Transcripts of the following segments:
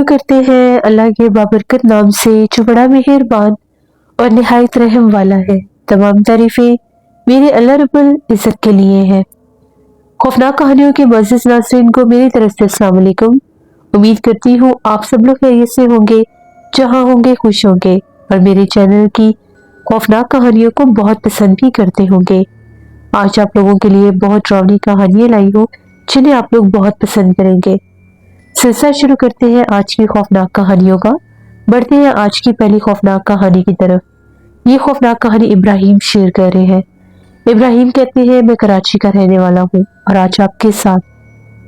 करते हैं अल्लाह के बाबरकत नाम से जो बड़ा मेहरबान और निहायत रहम वाला है। तमाम तारीफें मेरे अल्लाह रब्बुल इज्जत के लिए हैं। खौफनाक कहानियों के मुअज़्ज़िज़ नाज़रीन को मेरी तरफ से अस्सलाम वालेकुम। उम्मीद करती हूँ आप सब लोग खैरियत से होंगे, जहाँ होंगे खुश होंगे और मेरे चैनल की खौफनाक कहानियों को बहुत पसंद भी करते होंगे। आज आप लोगों के लिए बहुत डरावनी कहानियां लाई हूँ जिन्हें आप लोग बहुत पसंद करेंगे। सिलसिला शुरू करते हैं आज की खौफनाक कहानियों का। बढ़ते हैं आज की पहली खौफनाक कहानी की तरफ। ये खौफनाक कहानी इब्राहिम शेयर कर रहे हैं। इब्राहिम कहते हैं, मैं कराची का रहने वाला हूँ और आज आपके साथ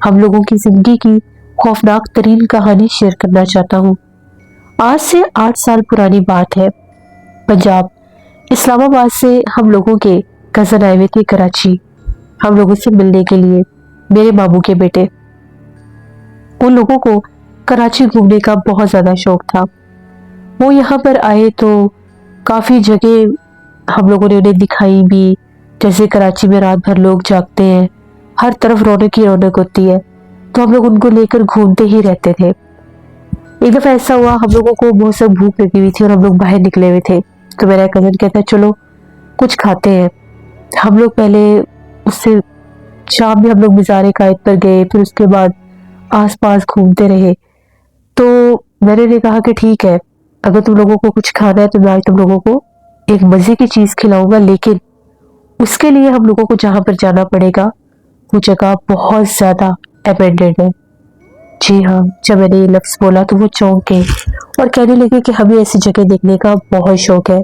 हम लोगों की जिंदगी की खौफनाक तरीन कहानी शेयर करना चाहता हूँ। आज से 8 साल पुरानी बात है। पंजाब इस्लामाबाद से हम लोगों के कजन आए हुए थे कराची, हम लोगों से मिलने के लिए। मेरे मामू के बेटे, उन लोगों को कराची घूमने का बहुत ज्यादा शौक था। वो यहाँ पर आए तो काफी जगह हम लोगों ने उन्हें दिखाई भी, जैसे कराची में रात भर लोग जागते हैं, हर तरफ रौनक ही रौनक होती है, तो हम लोग उनको लेकर घूमते ही रहते थे। एक दफा ऐसा हुआ, हम लोगों को बहुत सब भूख लगी हुई थी और हम लोग बाहर निकले हुए थे, तो मेरा कजन कहता है चलो कुछ खाते हैं। हम लोग पहले उससे शाम में हम लोग मज़ार कायद पर गए, फिर उसके बाद आसपास घूमते रहे। तो मैंने कहा कि ठीक है, अगर तुम लोगों को कुछ खाना है तो मैं आज तुम लोगों को एक मजे की चीज खिलाऊंगा, लेकिन उसके लिए हम लोगों को जहां पर जाना पड़ेगा वो जगह बहुत ज्यादा अबेंडेड है। जी हाँ, जब मैंने ये लफ्ज बोला तो वो चौंके और कहने लगे कि हमें ऐसी जगह देखने का बहुत शौक है।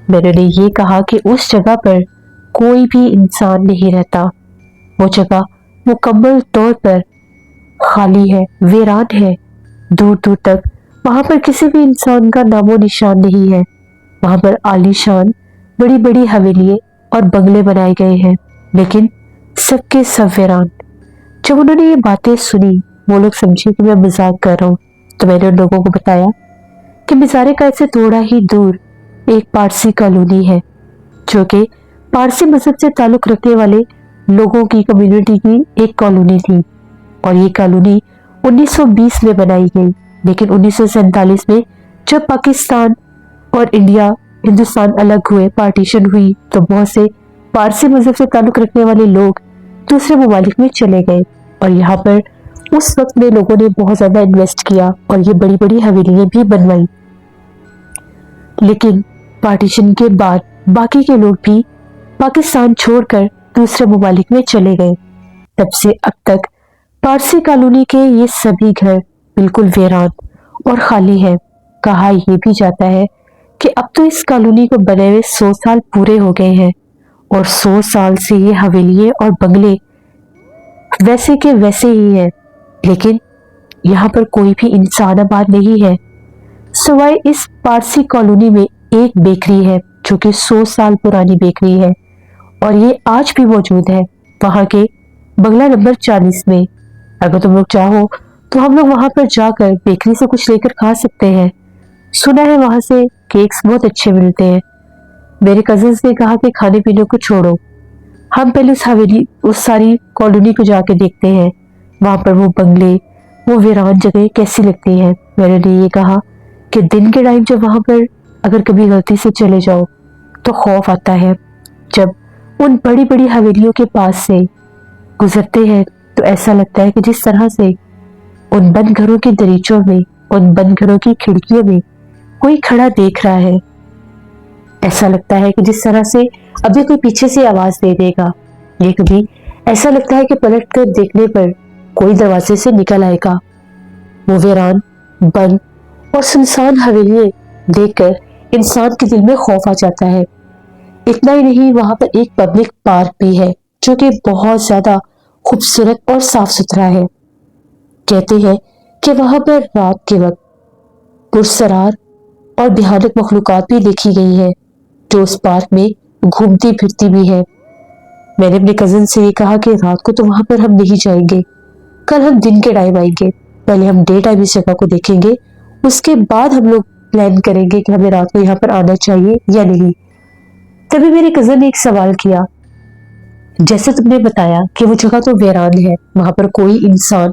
मैंने ये कहा कि उस जगह पर कोई भी इंसान नहीं रहता, वो जगह मुकम्मल तौर पर खाली है, वीरान है। दूर दूर तक वहां पर किसी भी इंसान का नामो निशान नहीं है। वहां पर आलीशान बड़ी बड़ी हवेलियां और बंगले बनाए गए हैं, लेकिन सबके सब वीरान। जब उन्होंने ये बातें सुनी, वो लोग समझे कि मैं मजाक कर रहा हूँ, तो मैंने उन लोगों को बताया कि मज़ार कायद से थोड़ा ही दूर एक पारसी कॉलोनी है, जो कि पारसी मजहब से ताल्लुक रखने वाले लोगों की कम्युनिटी की एक कॉलोनी थी। और ये कॉलोनी 1920 में बनाई गई, लेकिन 1947 में जब पाकिस्तान और हिंदुस्तान अलग हुए, पार्टीशन हुई, तो बहुत से पारसी मजहब से ताल्लुक रखने वाले लोग दूसरे ममालिक में चले गए। और यहाँ पर उस वक्त में लोगों ने बहुत ज्यादा इन्वेस्ट किया और ये बड़ी बड़ी हवेलियां भी बनवाई। लेकिन पार्टीशन के बाद बाकी के लोग भी पाकिस्तान छोड़कर दूसरे ममालिक में चले गए। तब से अब तक पारसी कॉलोनी के ये सभी घर बिल्कुल वीरान और खाली है। कहा यह भी जाता है कि अब तो इस कॉलोनी को बने हुए 100 साल पूरे हो गए हैं और 100 साल से ये हवेलियां और बंगले वैसे के वैसे ही हैं, लेकिन यहाँ पर कोई भी इंसान आबाद नहीं है। सिवाय इस पारसी कॉलोनी में एक बेकरी है, जो कि 100 साल पुरानी बेकरी है और ये आज भी मौजूद है वहां के बंगला नंबर 40 में। अगर तुम लोग चाहो तो हम लोग वहां पर जाकर बेकरी से कुछ लेकर खा सकते हैं। सुना है वहां से केक्स बहुत अच्छे मिलते हैं। मेरे कजिन्स ने कहा कि खाने पीने को छोड़ो, हम पहले उस सारी कॉलोनी को जाके देखते हैं, वहां पर वो बंगले, वो वीरान जगह कैसी लगती है। मैंने ये कहा कि दिन के टाइम जब वहां पर अगर कभी गलती से चले जाओ तो खौफ आता है। जब उन बड़ी बड़ी हवेलियों के पास से गुजरते हैं तो ऐसा लगता है कि जिस तरह से उन बंद घरों के दरीचों में, उन बंद घरों की खिड़कियों में कोई खड़ा देख रहा है। ऐसा लगता है कि जिस तरह से अभी कोई पीछे से आवाज दे देगा। ये कभी ऐसा लगता है कि पलट कर देखने पर कोई दरवाजे से निकल आएगा। वो वीरान, बंद और सुनसान हवेलियां देखकर इंसान के दिल में खौफ आ जाता है। इतना ही नहीं, वहां पर एक पब्लिक पार्क भी है, जो कि बहुत ज्यादा खूबसूरत और साफ सुथरा है। कहते हैं कि वहां पर रात के वक्त पुरसरार और भयानक मखलूकात भी देखी गई है, जो उस पार्क में घूमती फिरती भी है। मैंने अपने कजिन से ये कहा कि रात को तो वहां पर हम नहीं जाएंगे, कल हम दिन के टाइम आएंगे, पहले हम डे टाइम इस जगह को देखेंगे, उसके बाद हम लोग प्लान करेंगे कि हमें रात को यहाँ पर आना चाहिए या नहीं। तभी मेरे कजिन ने एक सवाल किया, जैसे तुमने बताया कि वो जगह तो वीरान है, वहां पर कोई इंसान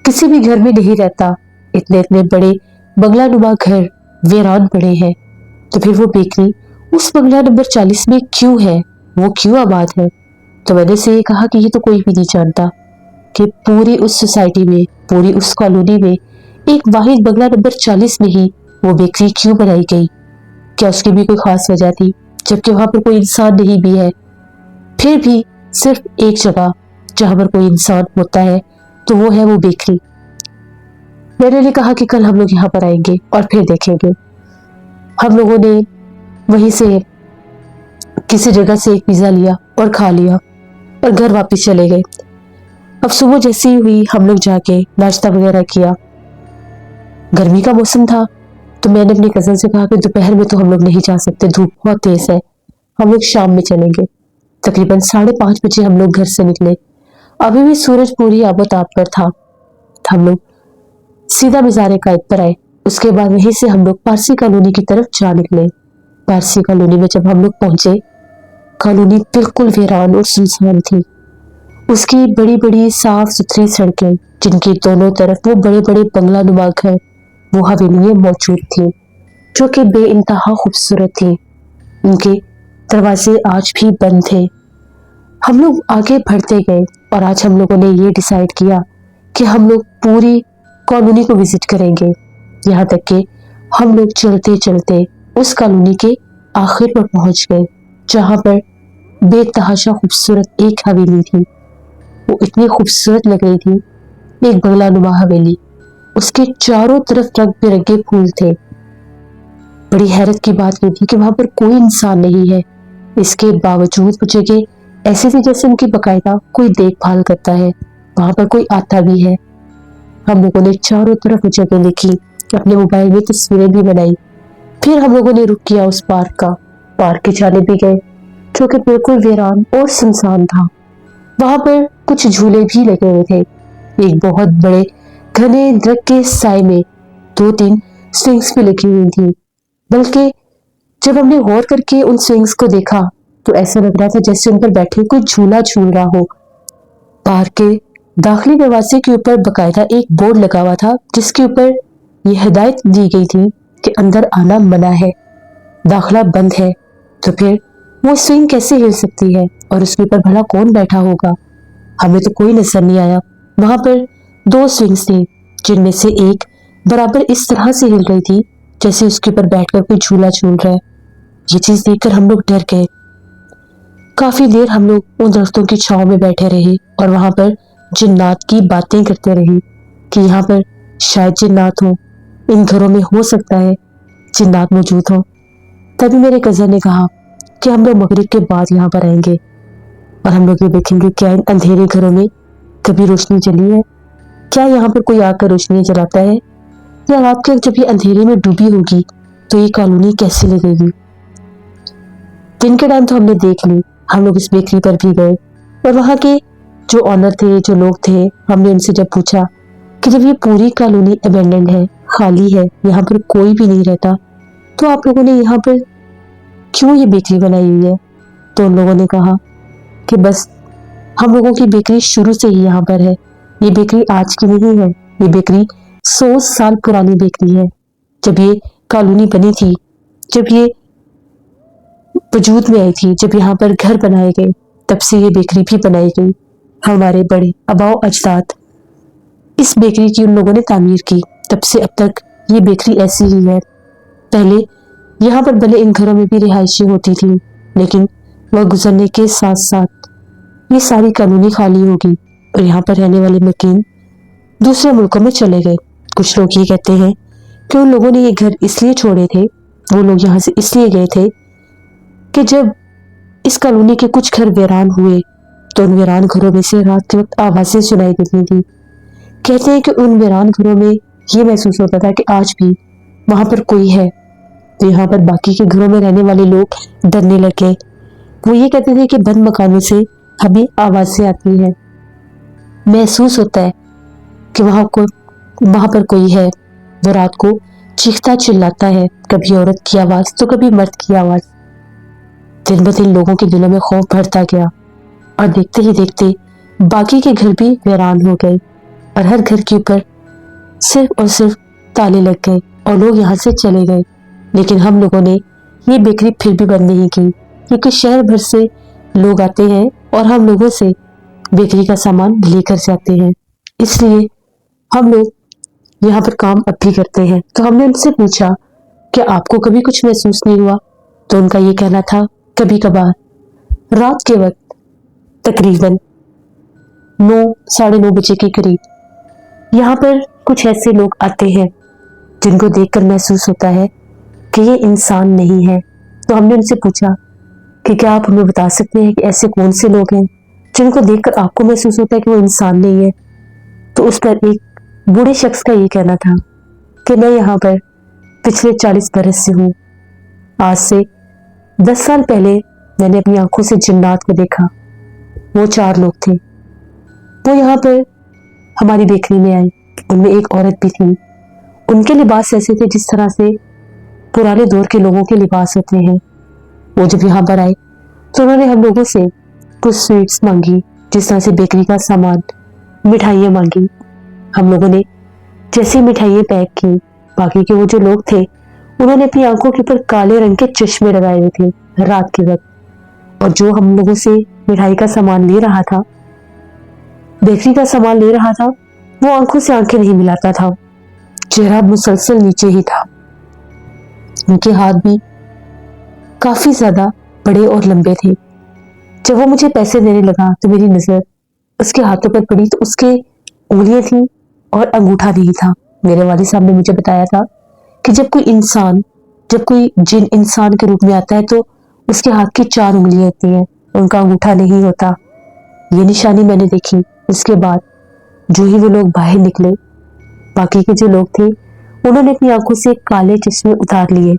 किसी भी घर में नहीं रहता, इतने इतने बड़े बंगला नुमा घर वीरान पड़े हैं, तो फिर वो बेकरी उस बंगला नंबर 40 में क्यों है, वो क्यों आबाद है? तो मैंने से कहा कि ये तो कोई भी नहीं जानता कि पूरी उस सोसाइटी में, पूरी उस कॉलोनी में एक वाहिद बंगला नंबर 40 में ही वो बेकरी क्यों बनाई गई? क्या उसकी भी कोई खास वजह थी, जबकि वहां पर कोई इंसान नहीं भी है? फिर भी सिर्फ एक जगह जहां पर कोई इंसान होता है तो वो है वो बेकरी। मैंने कहा कि कल हम लोग यहाँ पर आएंगे और फिर देखेंगे। हम लोगों ने वहीं से किसी जगह से एक पिज्जा लिया और खा लिया और घर वापस चले गए। अब सुबह जैसी ही हुई हम लोग जाके नाश्ता वगैरह किया। गर्मी का मौसम था तो मैंने अपने कजन से कहा कि दोपहर में तो हम लोग नहीं जा सकते, धूप बहुत तेज है, हम लोग शाम में चलेंगे। तकरीबन 5:30 बजे हम लोग घर से निकले। अभी भी सूरज पूरी आबोताब पर था। हम लोग सीधा मज़ार कायद पर आए। उसके बाद वहीं से हम लोग पारसी कॉलोनी की तरफ जा निकले। पारसी कॉलोनी में जब हम लोग पहुंचे, कॉलोनी बिल्कुल वीरान और सुनसान थी। उसकी बड़ी बड़ी साफ सुथरी सड़कें, जिनकी दोनों तरफ वो बड़े बड़े बंगला नुमा घर, वो हवेलियां मौजूद थी जो कि बेइंतहा खूबसूरत थी। उनके दरवाजे आज भी बंद थे। हम लोग आगे बढ़ते गए और आज हम लोगों ने ये डिसाइड किया कि हम लोग पूरी कॉलोनी को विजिट करेंगे। यहाँ तक कि हम लोग चलते चलते उस कॉलोनी के आखिर पर पहुंच गए, जहां पर बेतहाशा खूबसूरत एक हवेली थी। वो इतनी खूबसूरत लग रही थी, एक बंगला नुमा हवेली। उसके चारों तरफ रंग बिरंगे फूल थे। बड़ी हैरत की बात ये थी कि वहां पर कोई इंसान नहीं है। इसके बावजूद वो जगह ऐसी थी जैसे उनकी बकायदा कोई देखभाल करता है, वहां पर कोई आता भी है। हम लोगों ने चारों तरफ वो जगह लिखी, अपने मोबाइल में तस्वीरें भी बनाई। फिर हम लोगों ने रुक किया उस पार्क का। पार्क के जाने भी गए जो कि बिल्कुल वीरान और सुनसान था। वहां पर कुछ झूले भी लगे हुए थे। एक बहुत बड़े घने दरख्त के साए में 2-3 स्विंग्स भी लगी हुई थी। बल्कि जब हमने गौर करके उन स्विंग्स को देखा तो ऐसा लग रहा था जैसे उन पर बैठे कोई झूला झूल रहा हो। पार्क के दाखिली दरवाजे के ऊपर बकायदा एक बोर्ड लगा हुआ था जिसके ऊपर यह हिदायत दी गई थी कि अंदर आना मना है, दाखिला बंद है। तो फिर वो स्विंग कैसे हिल सकती है और उसके ऊपर भला कौन बैठा होगा? हमें तो कोई नजर नहीं आया। वहां पर 2 स्विंग्स थी जिनमें से एक बराबर इस तरह से हिल रही थी जैसे उसके ऊपर बैठकर कोई झूला झूल रहा है। ये चीज देखकर हम लोग डर गए। काफी देर हम लोग उन दरख्तों की छांव में बैठे रहे और वहां पर जिन्नात की बातें करते रहे कि यहाँ पर शायद जिन्नात हो, इन घरों में हो सकता है जिन्नात मौजूद हो। तभी मेरे कजन ने कहा कि हम लोग मगरिब के बाद यहाँ पर आएंगे और हम लोग ये देखेंगे क्या इन अंधेरे घरों में कभी रोशनी जली है, क्या यहाँ पर कोई आकर रोशनी जलाता है, या रात के जब ये अंधेरे में डूबी होगी तो ये कॉलोनी कैसी लगेगी। दिन के टाइम तो हमने देख ली। हम लोग इस बेकरी पर भी गए और वहां के जो ऑनर थे, जो लोग थे, हमने उनसे जब पूछा कि जब ये पूरी कॉलोनी अबेंडेंड है, खाली है, यहाँ पर कोई भी नहीं रहता, तो आप लोगों ने यहाँ पर क्यों ये बेकरी बनाई हुई है? तो उन लोगों ने कहा कि बस हम लोगों की बेकरी शुरू से ही यहाँ पर है। ये बेकरी आज की नहीं है, ये बेकरी 100 साल पुरानी बेकरी है। जब ये कॉलोनी बनी थी, जब ये वजूद में आई थी, जब यहाँ पर घर बनाए गए, तब से ये बेकरी भी बनाई गई। हमारे बड़े आबाओ अजदाद इस बेकरी की उन लोगों ने तामीर की। तब से अब तक ये बेकरी ऐसी ही है। पहले यहाँ पर भले इन घरों में भी रिहायशें होती थी, लेकिन वह गुजरने के साथ साथ ये सारी कॉलोनी खाली होगी और यहाँ पर रहने वाले मकीन दूसरे मुल्कों में चले गए। कुछ लोग ये कहते हैं कि उन लोगों ने ये घर इसलिए छोड़े थे, वो लोग यहाँ से इसलिए गए थे कि जब इस कॉलोनी के कुछ घर वीरान हुए तो उन वीरान घरों में से रात के वक्त आवाजें सुनाई देती थी। कहते हैं कि उन वीरान घरों में ये महसूस होता था कि आज भी वहां पर कोई है। तो यहाँ पर बाकी के घरों में रहने वाले लोग डरने लगे। वो ये कहते थे कि बंद मकानों से हमें आवाजें आती हैं, महसूस होता है कि वहां पर कोई है। वो रात को चीखता चिल्लाता है, कभी औरत की आवाज तो कभी मर्द की आवाज। दिन ब दिन लोगों के दिलों में खौफ बढ़ता गया और देखते ही देखते बाकी के घर भी वीरान हो गए और हर घर के ऊपर सिर्फ और सिर्फ ताले लग गए और लोग यहाँ से चले गए। लेकिन हम लोगों ने ये बेकरी फिर भी बंद नहीं की, क्योंकि शहर भर से लोग आते हैं और हम लोगों से बेकरी का सामान लेकर जाते हैं, इसलिए हम लोग यहाँ पर काम अब भी करते हैं। तो हमने उनसे पूछा कि आपको कभी कुछ महसूस नहीं हुआ? तो उनका ये कहना था, कभी कभार रात के वक्त तकरीबन 9 साढ़े 9 बजे के करीब यहाँ पर कुछ ऐसे लोग आते हैं जिनको देखकर महसूस होता है कि ये इंसान नहीं है। तो हमने उनसे पूछा कि क्या आप हमें बता सकते हैं कि ऐसे कौन से लोग हैं जिनको देखकर आपको महसूस होता है कि वो इंसान नहीं है? तो उस पर एक बूढ़े शख्स का ये कहना था कि मैं यहाँ पर पिछले 40 बरस से हूँ। आज से 10 साल पहले मैंने अपनी आंखों से जिन्नात को देखा। वो 4 लोग थे। वो यहाँ पर हमारी बेकरी में आए। उनमें एक औरत भी थी। उनके लिबास ऐसे थे जिस तरह से पुराने दौर के लोगों के लिबास होते हैं। वो जब यहाँ पर आए तो उन्होंने हम लोगों से कुछ स्वीट्स मांगी, जिस तरह से बेकरी का सामान, मिठाइयाँ मांगी। हम लोगों ने जैसे मिठाइयाँ पैक की, बाकी के वो जो लोग थे उन्होंने अपनी आंखों के ऊपर काले रंग के चश्मे लगाए हुए थे रात के वक्त। और जो हम लोगों से मिठाई का सामान ले रहा था, बेकरी का सामान ले रहा था, वो आंखों से आंखें नहीं मिलाता था, चेहरा मुसलसल नीचे ही था। उनके हाथ भी काफी ज्यादा बड़े और लंबे थे। जब वो मुझे पैसे देने लगा तो मेरी नजर उसके हाथों पर पड़ी, तो उसके उंगलियां थी और अंगूठा नहीं था। मेरे वालिद साहब ने मुझे बताया था कि जब कोई जिन इंसान के रूप में आता है तो उसके हाथ की 4 उंगलियां होती हैं, उनका अंगूठा नहीं होता। ये निशानी मैंने देखी। उसके बाद जो ही वो लोग बाहर निकले, बाकी के जो लोग थे उन्होंने अपनी आंखों से काले चश्मे उतार लिए।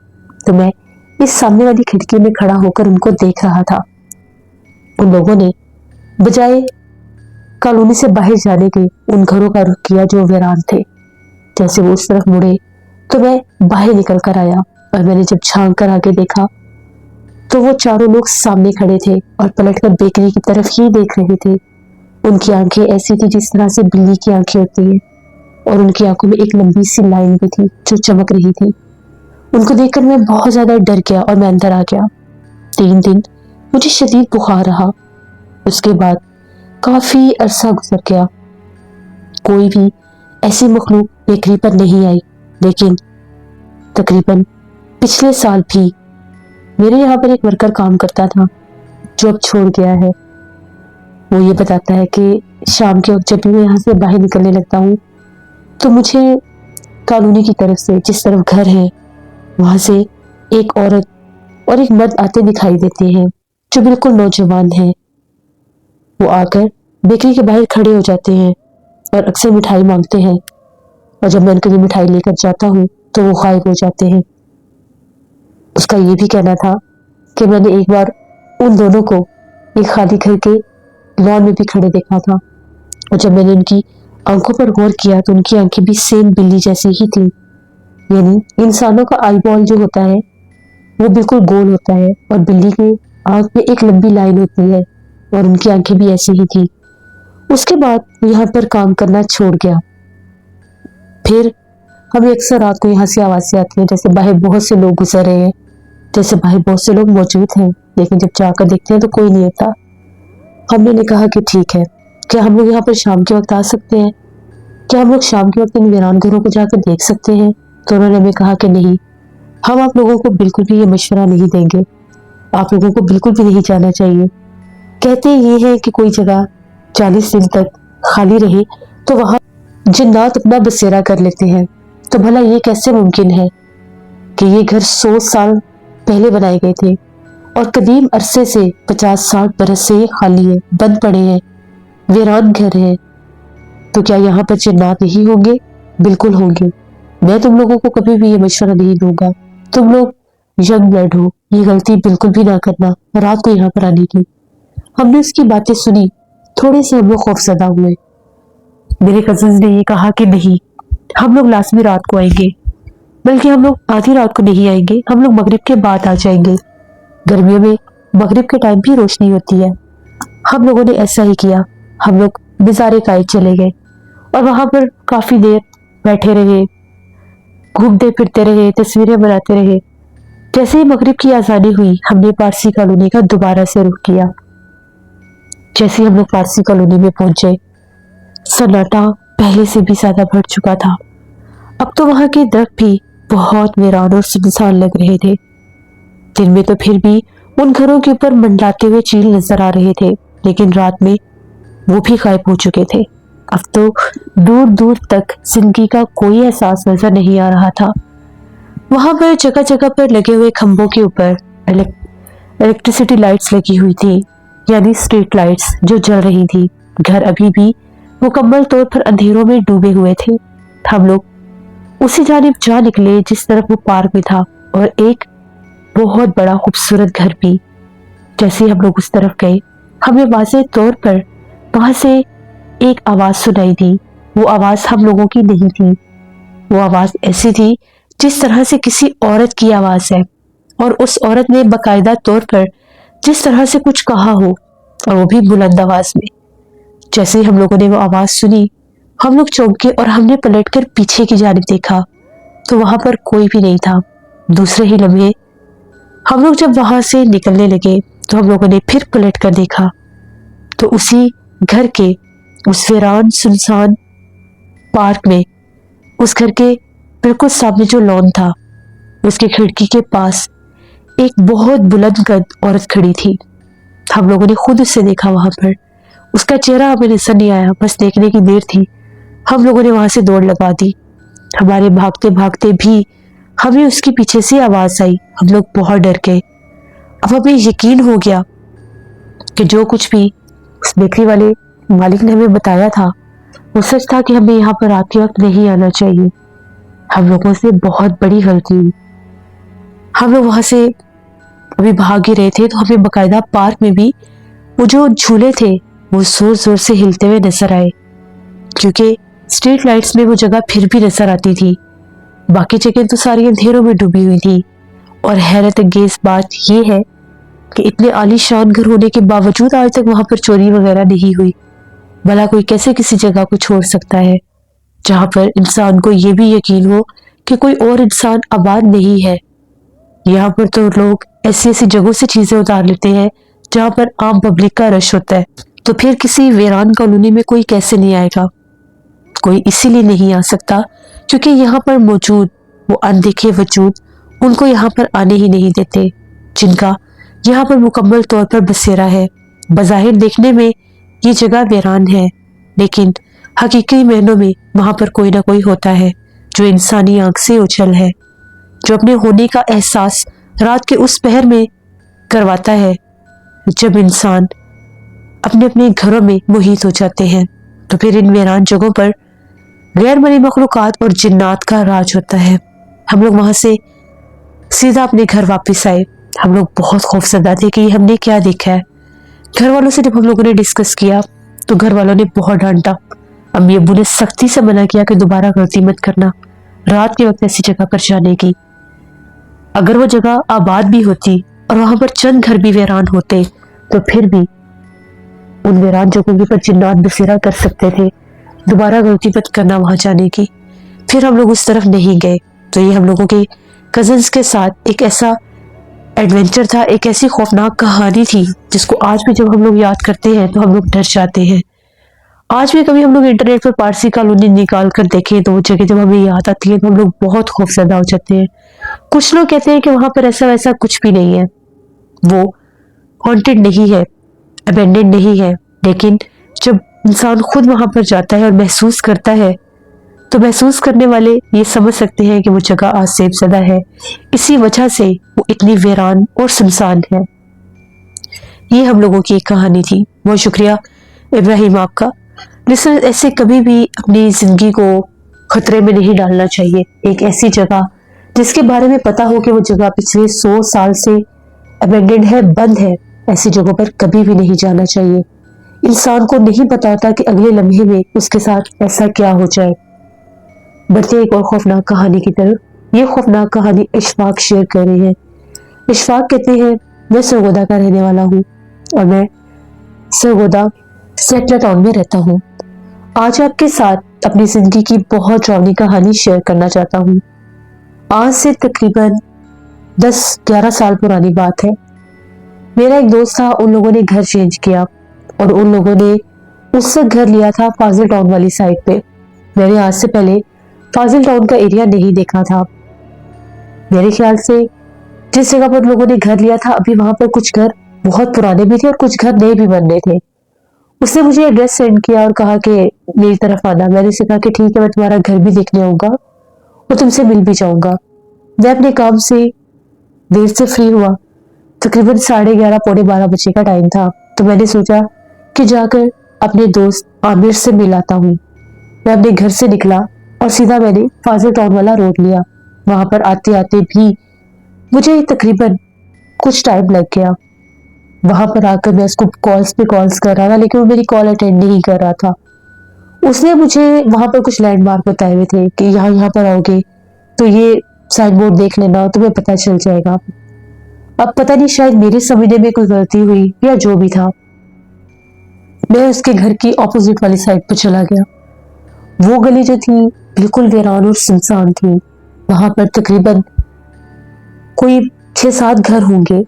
तो मैं इस सामने वाली खिड़की में खड़ा होकर उनको देख रहा था। उन लोगों ने बजाय कॉलोनी से बाहर जाने के उन घरों का रुख किया जो वीरान थे। जैसे वो उस तरफ मुड़े तो मैं बाहर निकल कर आया और मैंने जब झांक कर आगे देखा तो वो 4 लोग सामने खड़े थे और पलटकर बेकरी की तरफ ही देख रहे थे। उनकी आंखें ऐसी थी जिस तरह से बिल्ली की आंखें होती हैं, और उनकी आंखों में एक लंबी सी लाइन भी थी जो चमक रही थी। उनको देखकर मैं बहुत ज्यादा डर गया और मैं अंदर आ गया। 3 दिन मुझे शदीद बुखार रहा। उसके बाद काफी अरसा गुजर गया। कोई भी ऐसी मखलूक बेकरी पर नहीं आई। लेकिन तकरीबन पिछले साल भी मेरे यहाँ पर एक वर्कर काम करता था जो अब छोड़ गया है। वो ये बताता है कि शाम के वक्त जब भी मैं यहाँ से बाहर निकलने लगता हूँ तो मुझे कॉलोनी की तरफ से, जिस तरफ घर है, वहां से एक औरत और एक मर्द आते दिखाई देते हैं जो बिल्कुल नौजवान हैं। वो आकर बेकरी के बाहर खड़े हो जाते हैं और अक्सर मिठाई मांगते हैं, और जब मैं उनके लिए मिठाई लेकर जाता हूँ तो वो गायब हो जाते हैं। उसका ये भी कहना था कि मैंने एक बार उन दोनों को एक खाली घर के लॉन में भी खड़े देखा था, और जब मैंने उनकी आंखों पर गौर किया तो उनकी आंखें भी सेम बिल्ली जैसी ही थी। यानी इंसानों का आई बॉल जो होता है वो बिल्कुल गोल होता है और बिल्ली की आंख में एक लंबी लाइन होती है, और उनकी आंखें भी ऐसी ही थी। उसके बाद वो यहाँ पर काम करना छोड़ गया। फिर हमें अक्सर रात को यहाँ से आवाज़ें आती हैं जैसे बाहर बहुत से लोग गुजर रहे हैं, जैसे बाहर बहुत से लोग मौजूद हैं, लेकिन जब जाकर देखते हैं तो कोई नहीं होता। हमने कहा कि ठीक है, क्या हम लोग यहाँ पर शाम के वक्त आ सकते हैं? क्या हम लोग शाम के वक्त इन वीरान घरों को जाकर देख सकते हैं? तो उन्होंने हमें कहा कि नहीं, हम आप लोगों को बिल्कुल भी ये मशवरा नहीं देंगे, आप लोगों को बिल्कुल भी नहीं जाना चाहिए। कहते ये है कि कोई जगह 40 दिन तक खाली रहे तो वहां जिन्नात अपना बसेरा कर लेते हैं। तो भला ये कैसे मुमकिन है कि ये घर 100 साल पहले बनाए गए थे और कदीम अरसे से 50-60 बरस से ये खाली है, बंद पड़े हैं, वीरान घर है। तो क्या यहाँ पर जिन्नात नहीं होंगे? बिल्कुल होंगे। मैं तुम लोगों को कभी भी ये मशवरा नहीं दूंगा। तुम लोग यंग ब्लड हो, ये गलती बिल्कुल भी ना करना रात को यहाँ पर आने की। हमने उसकी बातें सुनी, थोड़े से हम लोग खौफजदा हुए। मेरे कजिन्स ने ये कहा कि नहीं, हम लोग लाजमी रात को आएंगे, बल्कि हम लोग आधी रात को नहीं आएंगे, हम लोग मगरिब के बाद आ जाएंगे। गर्मियों में मगरिब के टाइम भी रोशनी होती है। हम लोगों ने ऐसा ही किया। हम लोग बिजारे कायद चले गए और वहां पर काफी देर बैठे रहे, घूमते फिरते रहे, तस्वीरें बनाते रहे। जैसे ही मगरिब की आज़ानी हुई, हमने पारसी कॉलोनी का दोबारा से रुख किया। जैसे ही हम लोग पारसी कॉलोनी में पहुंचे, सन्नाटा पहले से भी ज्यादा बढ़ चुका था। अब तो वहां के दरख्त भी बहुत वीरान और सुनसान लग रहे थे। दिन में तो फिर भी उन घरों के ऊपर मंडलाते हुए चील नजर आ रहे थे, लेकिन रात में वो भी गायब हो चुके थे। अब तो दूर दूर तक जिंदगी का कोई एहसास नजर नहीं आ रहा था। वहां पर जगह जगह पर लगे हुए खंभों के ऊपर इलेक्ट्रिसिटी लाइट्स लगी हुई थी, यानी स्ट्रीट लाइट्स जो जल रही थी। घर अभी भी मुकम्मल तौर पर अंधेरों में डूबे हुए थे। हम लोग उसी जानिब जा निकले जिस तरफ वो पार्क में था, और एक बहुत बड़ा खूबसूरत घर भी। जैसे हम लोग उस तरफ गए, हमें वाज़ेह तौर पर वहां से एक आवाज सुनाई दी। वो आवाज हम लोगों की नहीं थी। वो आवाज ऐसी थी जिस तरह से किसी औरत की आवाज है, और उस औरत ने बाकायदा तौर पर जिस तरह से कुछ कहा हो, और वो भी बुलंद आवाज में। जैसे ही हम लोगों ने वो आवाज सुनी, हम लोग चौंके और हमने पलटकर पीछे की जानिब देखा तो वहां पर कोई भी नहीं था। दूसरे ही लम्हे हम लोग जब वहां से निकलने लगे तो हम लोगों ने फिर पलट कर देखा तो उसी घर के उस वीरान सुनसान पार्क में, उस घर के बिल्कुल सामने जो लॉन था, उसकी खिड़की के पास एक बहुत बुलंद कद औरत खड़ी थी। हम लोगों ने खुद उससे देखा वहां पर। उसका चेहरा हमें नजर नहीं आया, बस देखने की देर थी। हम लोगों ने वहां से दौड़ लगा दी। हमारे भागते भागते भी हमें उसके पीछे से आवाज आई। हम लोग बहुत डर गए। अब हमें यकीन हो गया कि जो कुछ भी उस बेकरी वाले मालिक ने हमें बताया था वो सच था, कि हमें यहाँ पर आते वक्त नहीं आना चाहिए। हम लोगों से बहुत बड़ी गलती हुई। हम लोग वहां से अभी भाग ही रहे थे तो हमें बकायदा पार्क में भी वो जो झूले थे वो जोर जोर से हिलते हुए नजर आए, क्योंकि स्ट्रीट लाइट्स में वो जगह फिर भी नजर आती थी। बाकी जगह तो सारी अंधेरों में डूबी हुई थी। और हैरत अंगेज बात यह है कि इतने आलीशान घर होने के बावजूद आज तक वहां पर चोरी वगैरह नहीं हुई। भला कोई कैसे किसी जगह को छोड़ सकता है जहां पर इंसान को यह भी यकीन हो कि कोई और इंसान आबाद नहीं है। यहाँ पर तो लोग ऐसी ऐसी जगहों से चीजें उतार लेते हैं जहां पर आम पब्लिक का रश होता है। तो फिर किसी वीरान कॉलोनी में कोई कैसे नहीं आएगा? कोई इसीलिए नहीं आ सकता क्योंकि यहाँ पर मौजूद वो अनदेखे वजूद उनको यहाँ पर आने ही नहीं देते, जिनका यहाँ पर मुकम्मल तौर पर बसेरा है। बज़ाहिर देखने में ये जगह वीरान है, लेकिन हकीकी मायनों में वहां पर कोई ना कोई होता है जो इंसानी आंख से ओझल है, जो अपने होने का एहसास रात के उस पहर में करवाता है जब इंसान अपने अपने घरों में मुहित हो जाते हैं। तो फिर इन वीरान जगहों पर गैर मरी मखलूकात और जिन्नात का राज होता है। हम लोग वहां से सीधा अपने घर वापस आए। हम लोग बहुत खौफजदा थे कि हमने क्या देखा है। घर वालों से जब हम लोगों ने डिस्कस किया तो घर वालों ने बहुत डांटा। अम्मी अब्बू ने सख्ती से मना किया कि दोबारा गलती मत करना रात के वक्त ऐसी जगह पर जाने की। अगर वो जगह आबाद भी होती और वहां पर चंद घर भी वीरान होते तो फिर भी उन वीरान जगहों के ऊपर जिन्नात बसेरा कर सकते थे। दोबारा गलती मत करना वहां जाने की। फिर हम लोग उस तरफ नहीं गए। तो ये हम लोगों के कजिन्स के साथ एक ऐसा एडवेंचर था, एक ऐसी खौफनाक कहानी थी जिसको आज भी जब हम लोग याद करते हैं तो हम लोग डर जाते हैं। आज भी कभी हम लोग इंटरनेट पर पारसी कॉलोनी निकाल कर देखें तो वो जगह जब हमें याद आती है तो हम लोग बहुत खौफजदा हो जाते हैं। कुछ लोग कहते हैं कि वहां पर ऐसा वैसा कुछ भी नहीं है, वो हॉन्टेड नहीं है, अबेंडेड नहीं है, लेकिन जब इंसान खुद वहां पर जाता है और महसूस करता है तो महसूस करने वाले ये समझ सकते हैं कि वो जगह आसेब ज़दा है। इसी वजह से वो इतनी वीरान और सुनसान है। ये हम लोगों की एक कहानी थी। बहुत शुक्रिया इब्राहिम आपका। लिसनर, ऐसे कभी भी अपनी जिंदगी को खतरे में नहीं डालना चाहिए। एक ऐसी जगह जिसके बारे में पता हो कि वो जगह पिछले 100 साल से अबेंडेड है, बंद है, ऐसी जगहों पर कभी भी नहीं जाना चाहिए। इंसान को नहीं पता होता कि अगले लम्हे में उसके साथ ऐसा क्या हो जाए। बढ़ते एक और खौफनाक कहानी की तरफ। ये खौफनाक कहानी इशफाक शेयर कर रहे हैं। इशफाक कहते हैं, मैं सरगोदा का रहने वाला हूँ और मैं सरगोदा सेटलर टाउन में रहता हूँ। आज आपके साथ अपनी जिंदगी की बहुत डरावनी कहानी शेयर करना चाहता हूँ। आज से तकरीबन 10-11 साल पुरानी बात है। मेरा एक दोस्त था, उन लोगों ने घर चेंज किया और उन लोगों ने उस वक्त घर लिया था फाजिल टाउन वाली साइड पे। मैंने आज से पहले फाजिल टाउन का एरिया नहीं देखा था। मेरे ख्याल से जिस जगह पर लोगों ने घर लिया था, अभी वहां पर कुछ घर बहुत पुराने भी थे और कुछ घर नए भी बन रहे थे। उसने मुझे एड्रेस सेंड किया और कहा कि मेरी तरफ आना। मैंने उसे कहा कि ठीक है, मैं तुम्हारा घर भी देखने आऊंगा और तुमसे मिल भी जाऊंगा। मैं अपने काम से देर से फ्री हुआ, तकरीबन 11:30 पौने 12 बजे का टाइम था। तो मैंने सोचा कि जाकर अपने दोस्त आमिर से मिल आता हूँ। मैं अपने घर से निकला और सीधा मैंने फाजिल टाउन वाला रोड लिया। वहां पर आते आते भी मुझे तकरीबन कुछ टाइम लग गया। वहां पर आकर मैं उसको कॉल्स पे कॉल्स कर रहा था, लेकिन वो मेरी कॉल अटेंड नहीं कर रहा था। उसने मुझे वहां पर कुछ लैंडमार्क बताए हुए थे कि यहाँ यहाँ पर आओगे तो ये साइन बोर्ड देख लेना, तुम्हें पता चल जाएगा। अब पता नहीं, शायद मेरे समझने में कोई गलती हुई या जो भी था, मैं उसके घर की ऑपोजिट वाली साइड पर चला गया। वो गली जो थी बिल्कुल वीरान और सुनसान थी। वहां पर तकरीबन कोई 6-7 घर होंगे।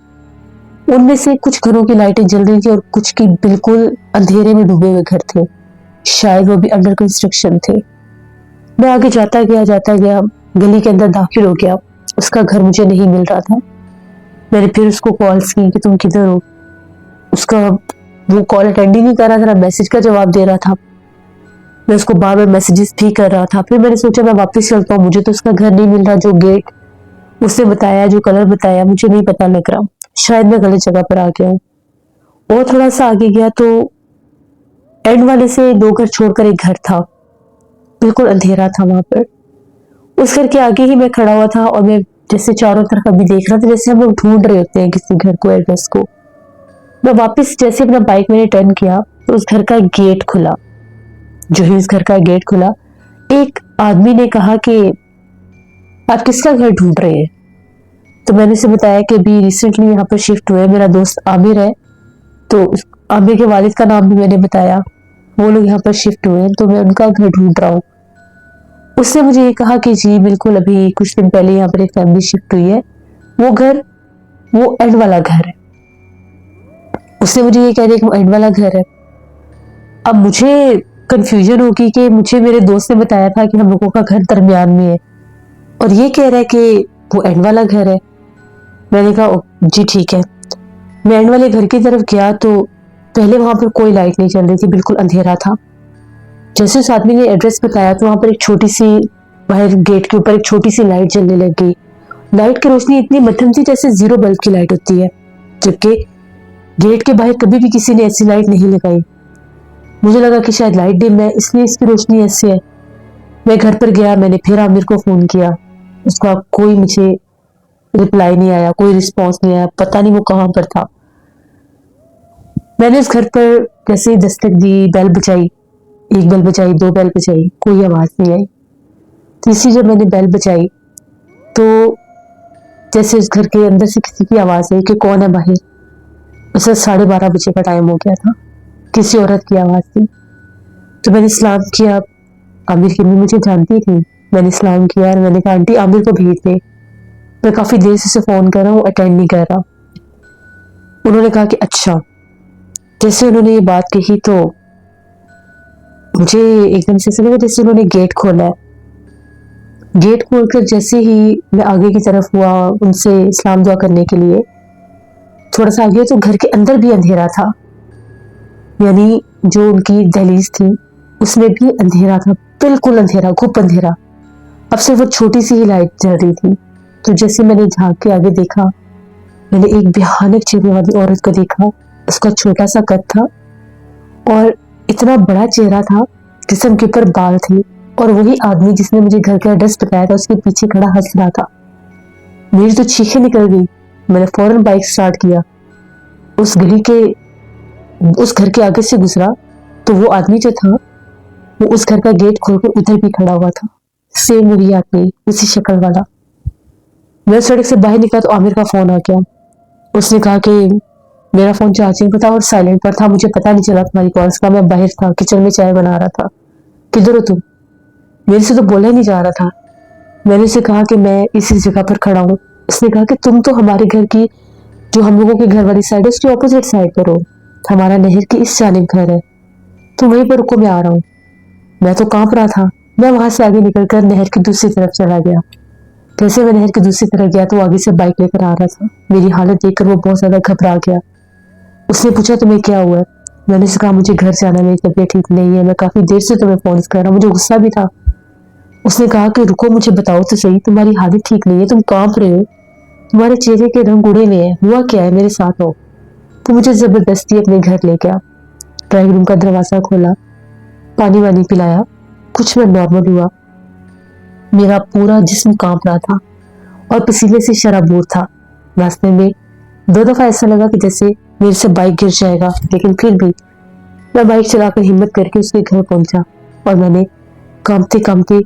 उनमें से कुछ घरों की लाइटें जल रही थी और कुछ की बिल्कुल अंधेरे में डूबे हुए घर थे। शायद वो भी अंडर कंस्ट्रक्शन थे। मैं आगे जाता गया, गली के अंदर दाखिल हो गया। उसका घर मुझे नहीं मिल रहा था। मैंने फिर उसको कॉल्स की कि तुम किधर हो। उसका वो कॉल अटेंड ही नहीं कर रहा था, मैसेज का जवाब दे रहा था। मैं उसको बार बार मैसेजेस भी कर रहा था। फिर मैंने सोचा मैं वापस चलता हूँ, मुझे तो उसका घर नहीं मिल रहा। जो गेट उसने बताया, जो कलर बताया, मुझे नहीं पता लग रहा। शायद मैं गलत जगह पर आ गया हूँ। और थोड़ा सा आगे गया तो एंड वाले से 2 घर छोड़कर एक घर था, बिल्कुल अंधेरा था वहां पर। उस घर के आगे ही मैं खड़ा हुआ था और मैं जैसे चारों तरफ अभी देख रहा था, जैसे हम लोग ढूंढ रहे होते हैं किसी घर को, एड्रेस को। मैं वापस जैसे अपना बाइक मैंने टर्न किया तो उस घर का गेट खुला। जो ही उस घर का गेट खुला, एक आदमी ने कहा कि आप किसका घर ढूंढ रहे हैं। तो मैंने उसे बताया कि अभी रिसेंटली यहाँ पर शिफ्ट हुए, मेरा दोस्त आमिर है। तो आमिर के वालिद का नाम भी मैंने बताया। वो लोग यहाँ पर शिफ्ट हुए हैं तो मैं उनका घर ढूंढ रहा हूँ। उसने मुझे ये कहा कि जी बिल्कुल, अभी कुछ दिन पहले यहाँ पर एक फैमिली शिफ्ट हुई है। वो घर, वो एंड वाला घर है। उसने मुझे ये कह दिया कि वो एंड वाला घर है। अब मुझे कंफ्यूजन होगी कि मुझे मेरे दोस्त ने बताया था कि हम लोगों का घर दरमियान में है और ये कह रहा है कि वो एंड वाला घर है। मैंने कहा जी ठीक है। मैं एंड वाले घर की तरफ गया तो पहले वहां पर कोई लाइट नहीं चल रही थी, बिल्कुल अंधेरा था। जैसे उस आदमी ने एड्रेस बताया तो वहां पर एक छोटी सी, बाहर गेट के ऊपर एक छोटी सी लाइट जलने लग गई। लाइट की रोशनी इतनी मध्यम थी जैसे 0 बल्ब की लाइट होती है, जबकि गेट के बाहर कभी भी किसी ने ऐसी लाइट नहीं लगाई। मुझे लगा कि शायद लाइट डिम है, इसलिए इसकी रोशनी ऐसे है। मैं घर पर गया, मैंने फिर आमिर को फोन किया। उसका कोई मुझे रिप्लाई नहीं आया, कोई रिस्पॉन्स नहीं आया, पता नहीं वो कहां पर था। मैंने उस घर पर जैसे ही दस्तक दी, बेल बजाई, 1 बेल बजाई, 2 बेल बजाई, कोई आवाज नहीं आई। तीसरी जब मैंने बेल बजाई तो जैसे उस घर के अंदर से किसी की आवाज आई कि कौन है बाहर। उसे 12:30 बजे का टाइम हो गया था, किसी औरत की आवाज थी। तो मैंने सलाम किया। आमिर की अम्मी मुझे जानती थी। मैंने सलाम किया और मैंने कहा आंटी आमिर को भेज दे, मैं काफी देर से फोन कर रहा हूँ, अटेंड नहीं कर रहा। उन्होंने कहा कि अच्छा। जैसे उन्होंने ये बात कही तो मुझे एकदम से लगा जैसे उन्होंने गेट खोला है। गेट खोलकर जैसे ही मैं आगे की तरफ हुआ उनसे इस्लाम दुआ करने के लिए, थोड़ा सा आगे तो घर के अंदर भी अंधेरा था। यानी जो उनकी दहलीज थी उसमें भी अंधेरा था, बिल्कुल अंधेरा, घुप अंधेरा। अब सिर्फ वो छोटी सी ही लाइट जल रही थी। तो जैसे मैंने झांक के आगे देखा, मैंने एक भयानक चेहरे वाली औरत को देखा। उसका छोटा सा कद था और इतना बड़ा चेहरा था, जिस्म के ऊपर बाल थे। और वही आदमी जिसने मुझे घर का एड्रेस बताया था, उसके पीछे खड़ा हंस रहा था। मेरी तो चीखें निकल गई। मैंने फौरन बाइक स्टार्ट किया, उस गली के, उस घर के आगे से गुजरा तो वो आदमी जो था वो उस घर का गेट खोलकर उधर भी खड़ा हुआ था। सेम वही आदमी, उसी शक्ल वाला। मैं सड़क से बाहर निकला तो आमिर का फोन आ गया। उसने कहा कि मेरा फोन चार्जिंग पर था और साइलेंट पर था, मुझे पता नहीं चला तुम्हारी कॉल्स का। मैं बाहर था, किचन में चाय बना रहा था। किधर हो तुम? मेरे से तो बोला ही नहीं जा रहा था। میں نے اسے کہا کہ میں اسی جگہ پر کھڑا ہوں. اس نے کہا کہ تم تو ہمارے گھر کی جو ہم لوگوں کے گھر والی سائڈ ہے اس کی اپوزٹ سائڈ پر ہو. ہمارا نہر کی اس جانب گھر ہے, تو وہیں پر رکو, میں آ رہا ہوں. میں تو کانپ رہا تھا. میں وہاں سے آگے نکل کر نہر کی دوسری طرف چلا گیا. جیسے میں نہر کی دوسری طرف گیا تو آگے سے بائک لے کر آ رہا تھا. میری حالت دیکھ کر وہ بہت زیادہ گھبرا گیا. اس نے پوچھا تمہیں کیا ہوا ہے؟ میں نے اسے کہا مجھے گھر جانا, میری طبیعت ٹھیک نہیں ہے, میں کافی دیر سے تمہیں فون کر رہا ہوں. مجھے غصہ بھی تھا. اس نے کہا کہ رکو, مجھے بتاؤ تو صحیح, تمہاری حالت ٹھیک نہیں ہے, تم کانپ رہے ہو, تمہارے چہرے کے رنگ اڑے ہوئے ہیں, ہوا کیا ہے, میرے ساتھ ہو. تو مجھے زبردستی اپنے گھر لے گیا. ڈرائنگ روم کا دروازہ کھولا, پانی وانی پلایا, کچھ میں نارمل ہوا. میرا پورا جسم کانپ رہا تھا اور پسینے سے شرابور تھا. راستے میں 2 دفعہ ایسا لگا کہ جیسے میرے سے بائک گر جائے گا, لیکن پھر بھی میں بائک چلا کر ہمت کر کے اس کے گھر پہنچا اور میں نے کانپتے کانپتے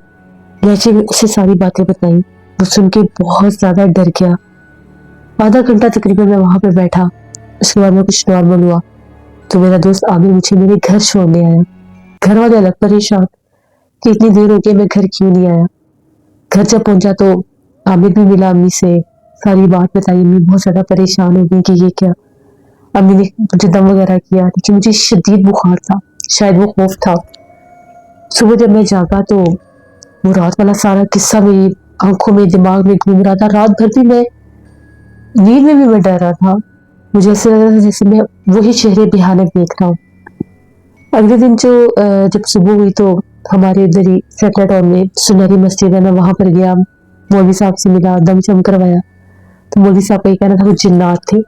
لہجے میں اسے ساری باتیں بتائیں. وہ سن کے بہت زیادہ ڈر گیا. آدھا گھنٹہ تقریباً میں وہاں پہ بیٹھا. اس کے بعد میں کچھ نارمل ہوا تو میرا دوست عامر مجھے میرے گھر چھوڑنے آیا. گھر والے الگ پریشان کہ اتنی دیر ہو گئی, میں گھر کیوں نہیں آیا. گھر جب پہنچا تو عامر بھی ملا امی سے, ساری بات بتائی. امی بہت زیادہ پریشان ہو گئی کہ یہ کیا. امی نے مجھے دم وغیرہ کیا لیکن مجھے شدید بخار تھا, شاید وہ خوف تھا. صبح جب میں جاگا تو وہ رات والا سارا قصہ میری آنکھوں میں, دماغ میں گھوم رہا تھا. رات بھر بھی میں نیند میں بھی میں ڈر رہا تھا. مجھے ایسا لگ رہا تھا جیسے میں وہی چہرے بھیانک دیکھ رہا ہوں. اگلے دن جب صبح ہوئی تو ہمارے ادھر ہی سیکٹر ٹاؤن میں سنہری مسجد ہے, میں وہاں پر گیا, مولوی صاحب سے ملا, دم شم کروایا. تو مولوی صاحب کا یہ کہنا تھا وہ جنات تھے.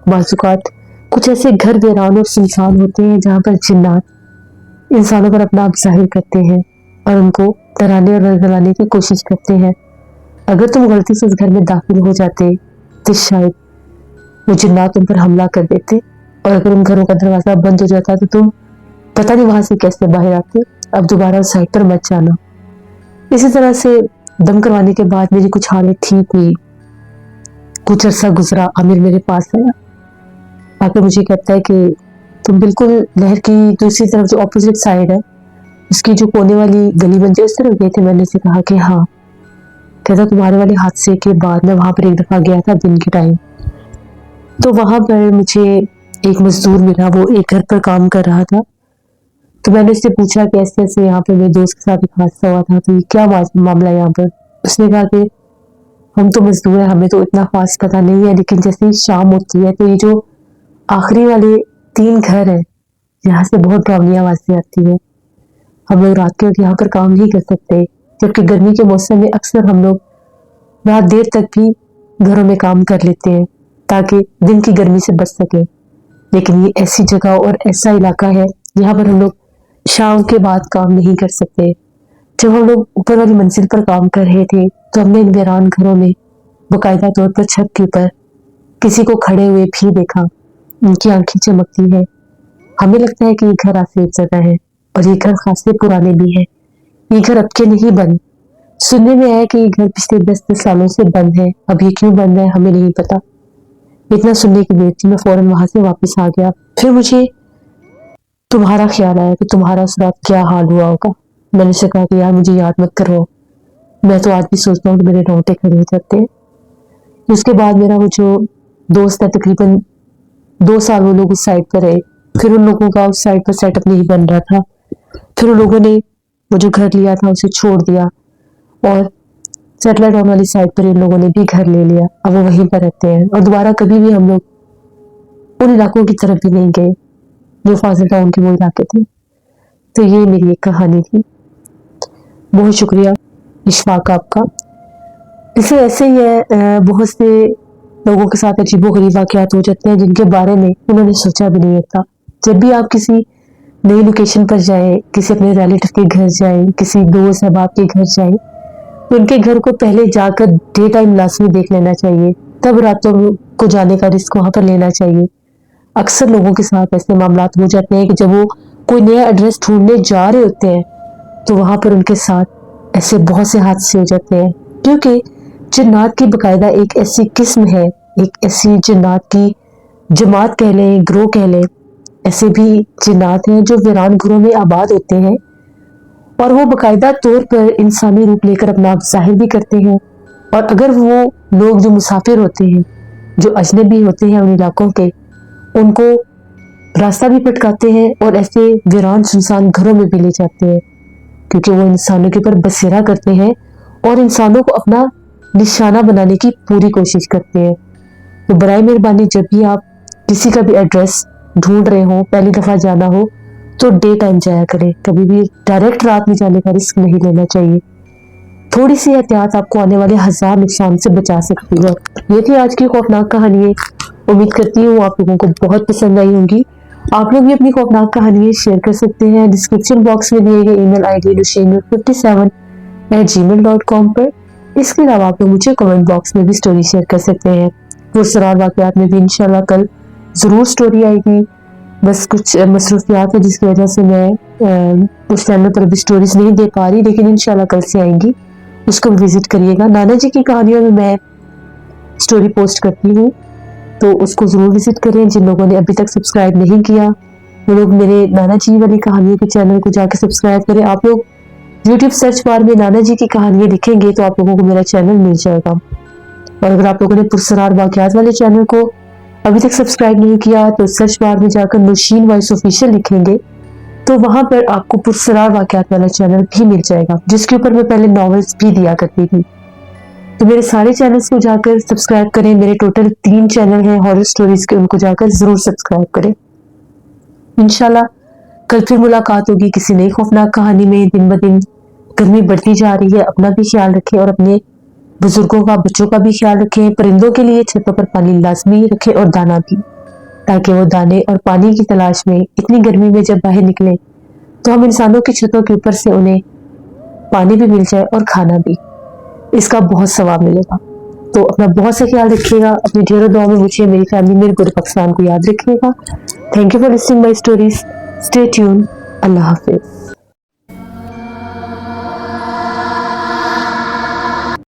بعض اوقات کچھ ایسے گھر ویران اور سنسان ہوتے ہیں جہاں پر جنات انسانوں پر اپنا آپ ظاہر کرتے ہیں اور ان کو ڈرانے اور رگلانے کی کوشش کرتے ہیں. اگر تم غلطی سے اس گھر میں داخل ہو جاتے تو شاید وہ جنات تم پر حملہ کر دیتے, اور اگر ان گھروں کا دروازہ بند ہو جاتا تو تم پتہ نہیں وہاں سے کیسے باہر آتے. اب دوبارہ اس سائٹ پر مت جانا. اسی طرح سے دم کروانے کے بعد میری کچھ حالت ٹھیک ہوئی. کچھ عرصہ گزرا, عامر میرے پاس آیا, آ کے مجھے کہتا ہے کہ تم بالکل نہر کی دوسری طرف جو اپوزٹ سائڈ ہے اس کی جو کونے والی گلی بنتی ہے اس طرف گئے تھے. میں نے اسے کہا کہ ہاں. کہتا تمہارے والے حادثے کے بعد میں وہاں پر ایک دفعہ گیا تھا دن کے ٹائم, تو وہاں پر مجھے ایک مزدور ملا, وہ ایک گھر پر کام کر رہا تھا. تو میں نے اس سے پوچھا کہ ایسے ایسے یہاں پہ میرے دوست کے ساتھ ایک حادثہ ہوا تھا, تو یہ کیا معاملہ ہے یہاں پر. اس نے کہا کہ ہم تو مزدور ہیں, ہمیں تو اتنا خاص پتہ نہیں ہے, لیکن جیسے ہی شام ہوتی ہے تو یہ جو آخری والے 3 گھر ہیں یہاں سے بہت ڈراؤنی آوازیں آتی ہیں. ہم لوگ رات کے وقت یہاں پر کام نہیں کر سکتے, جبکہ گرمی کے موسم میں اکثر ہم لوگ رات دیر تک بھی گھروں میں کام کر لیتے ہیں تاکہ دن کی گرمی سے بچ سکیں. لیکن یہ ایسی جگہ اور ایسا علاقہ ہے جہاں پر ہم لوگ شام کے بعد کام نہیں کر سکتے. جب ہم لوگ اوپر والی منزل پر کام کر رہے تھے تو ہم نے ان ویران گھروں میں باقاعدہ طور پر چھت کے اوپر کسی کو کھڑے ہوئے بھی دیکھا. ان کی آنکھیں چمکتی ہیں. ہمیں لگتا ہے کہ یہ گھر آسیب زدہ ہے, اور یہ گھر خاصے پرانے بھی ہیں. یہ گھر اب کے نہیں بند. سننے میں آیا کہ یہ گھر پچھلے 10 سالوں سے بند ہے. اب یہ کیوں بند ہے ہمیں نہیں پتا. اتنا سننے کی دیر تھی, میں فوراً وہاں سے واپس آ گیا. پھر مجھے تمہارا خیال آیا کہ تمہارا اس رات کیا حال ہوا ہوگا. میں نے اسے کہا کہ یار مجھے یاد مت کرو, میں تو آج بھی سوچتا ہوں کہ میرے رونگٹے کھڑے ہو جاتے ہیں. اس کے بعد میرا وہ جو دوست ہے تقریباً 2 سال وہ لوگ اس سائٹ پر رہے. پھر ان لوگوں کا اس سائٹ پر سیٹ اپ نہیں بن رہا تھا. پھر ان لوگوں نے وہ جو گھر لیا تھا اسے چھوڑ دیا, اور سیٹلائٹ ٹاؤن والی سائٹ پر ان لوگوں نے بھی گھر لے لیا. اب وہ وہیں پر رہتے ہیں, اور دوبارہ کبھی بھی ہم لوگ ان علاقوں کی طرف بھی نہیں گئے جو فاضل ٹاؤن کے وہ علاقے تھے. تو یہ میری ایک کہانی تھی. بہت شکریہ اشفاق آپ کا. اس سے ایسے ہی ہے, بہت سے لوگوں کے ساتھ عجیب و غریب واقعات ہو جاتے ہیں جن کے بارے میں انہوں نے سوچا بھی نہیں تھا. جب بھی آپ کسی نئی لوکیشن پر جائیں, کسی اپنے ریلیٹو کے گھر جائیں, کسی دوست احباب کے گھر جائیں, تو ان کے گھر کو پہلے جا کر ڈے ٹائم لازمی دیکھ لینا چاہیے, تب راتوں کو جانے کا رسک وہاں پر لینا چاہیے. اکثر لوگوں کے ساتھ ایسے معاملات ہو جاتے ہیں کہ جب وہ کوئی نیا ایڈریس ڈھونڈنے جا رہے ہوتے ہیں تو وہاں پر ان کے ساتھ ایسے بہت سے حادثے ہو جاتے ہیں. کیونکہ جنات کی باقاعدہ ایک ایسی قسم ہے, ایک ایسی جنات کی جماعت کہہ لیں, گروہ کہہ لیں, ایسے بھی جنات ہیں جو ویران گھروں میں آباد ہوتے ہیں اور وہ باقاعدہ طور پر انسانی روپ لے کر اپنا آپ ظاہر بھی کرتے ہیں. اور اگر وہ لوگ جو مسافر ہوتے ہیں, جو اجنبی ہوتے ہیں ان علاقوں کے, ان کو راستہ بھی پٹکاتے ہیں اور ایسے ویران سنسان گھروں میں بھی لے جاتے ہیں, کیونکہ وہ انسانوں کے اوپر بسیرا کرتے ہیں اور انسانوں کو اپنا نشانہ بنانے کی پوری کوشش کرتے ہیں. تو برائے مہربانی جب بھی آپ کسی کا بھی ایڈریس ڈھونڈ رہے ہوں, پہلی دفعہ جانا ہو, تو ڈے ٹائم جایا کریں. کبھی بھی ڈائریکٹ رات میں جانے کا رسک نہیں لینا چاہیے. تھوڑی سی احتیاط آپ کو آنے والے 1000 نقصان سے بچا سکتی ہے. یہ تھی آج کی خوفناک کہانی. امید کرتی ہوں آپ لوگوں کو بہت پسند آئی ہوں گی. آپ لوگ بھی اپنی خوفناک کہانی شیئر کر سکتے ہیں ڈسکرپشن باکس میں دیے گئے ای میل آئی ڈی nushaynur57@gmail.com پر. اس کے علاوہ آپ لوگ مجھے کمنٹ باکس میں بھی سٹوری شیئر کر سکتے ہیں. پرسرار واقعات میں بھی انشاءاللہ کل ضرور سٹوری آئے گی. بس کچھ مصروفیات ہے جس کی وجہ سے میں اس چینل پر بھی سٹوریز نہیں دے پا رہی, لیکن انشاءاللہ کل سے آئیں گی. اس کو بھی وزٹ کریے گا. نانا جی کی کہانیوں میں سٹوری پوسٹ کرتی ہوں, تو اس کو ضرور وزٹ کریں. جن لوگوں نے ابھی تک سبسکرائب نہیں کیا وہ لوگ میرے نانا جی والی کہانیوں کے چینل کو جا کے سبسکرائب کریں. آپ لوگ یوٹیوب سرچ بار میں نانا جی کی کہانیاں لکھیں گے تو آپ لوگوں کو میرا چینل مل جائے گا. اور اگر آپ لوگوں نے پرسرار واقعات والے چینل کو ابھی تک سبسکرائب نہیں کیا تو سرچ بار میں جا کر نوشین وائس آفیشیل لکھیں گے تو وہاں پر آپ کو پرسرار واقعات والا چینل بھی مل جائے گا, جس کے اوپر میں پہلے ناولز بھی دیا کرتی تھی. تو میرے سارے چینلز کو جا کر سبسکرائب کریں. میرے ٹوٹل 3 چینل ہیں ہارر سٹوریز کے, ان کو جا کر ضرور سبسکرائب کریں. انشاءاللہ کل پھر ملاقات ہوگی کسی نئی خوفناک کہانی میں. دن بدن گرمی بڑھتی جا رہی ہے, اپنا بھی خیال رکھیں اور اپنے بزرگوں کا, بچوں کا بھی خیال رکھیں. پرندوں کے لیے چھتوں پر پانی لازمی رکھیں اور دانا بھی, تاکہ وہ دانے اور پانی کی تلاش میں اتنی گرمی میں جب باہر نکلیں تو ہم انسانوں کی چھتوں کے اوپر سے انہیں پانی بھی مل جائے اور کھانا بھی. اس کا بہت ثواب ملے گا. تو اپنا بہت سے خیال رکھیے گا. اپنی ڈھیروں دعاؤں میں مجھے, میری فیملی, میرے پورے پاکستان کو یاد رکھیے گا. Thank you for listening my stories. Stay tuned. اللہ حافظ.